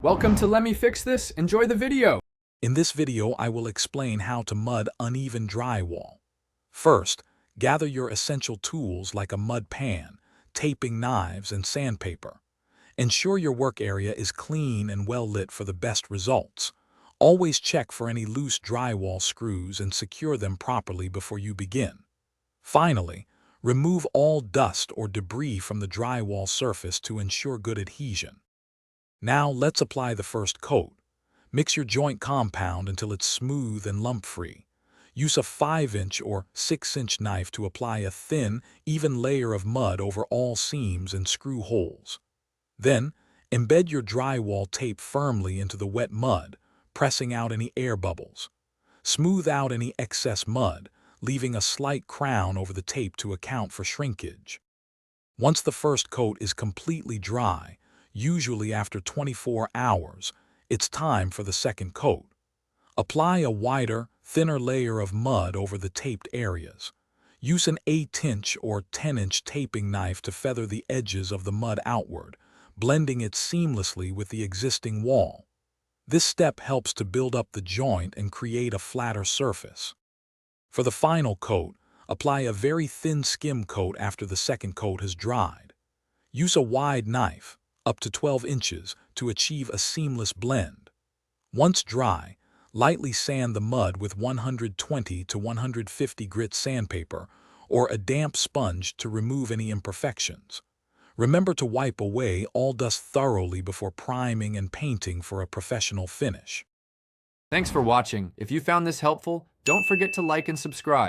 Welcome to Let Me Fix This. Enjoy the video. In this video, I will explain how to mud uneven drywall. First, gather your essential tools like a mud pan, taping knives, and sandpaper. Ensure your work area is clean and well lit for the best results. Always check for any loose drywall screws and secure them properly before you begin. Finally, remove all dust or debris from the drywall surface to ensure good adhesion. Now let's apply the first coat. Mix your joint compound until it's smooth and lump-free. Use a 5-inch or 6-inch knife to apply a thin, even layer of mud over all seams and screw holes. Then, embed your drywall tape firmly into the wet mud, pressing out any air bubbles. Smooth out any excess mud, leaving a slight crown over the tape to account for shrinkage. Once the first coat is completely dry, usually after 24 hours, it's time for the second coat. Apply a wider, thinner layer of mud over the taped areas. Use an 8-inch or 10-inch taping knife to feather the edges of the mud outward, blending it seamlessly with the existing wall. This step helps to build up the joint and create a flatter surface. For the final coat, apply a very thin skim coat after the second coat has dried. Use a wide knife, up to 12 inches, to achieve a seamless blend. Once dry, lightly sand the mud with 120 to 150 grit sandpaper or a damp sponge to remove any imperfections. Remember to wipe away all dust thoroughly before priming and painting for a professional finish. Thanks for watching. If you found this helpful, don't forget to like and subscribe.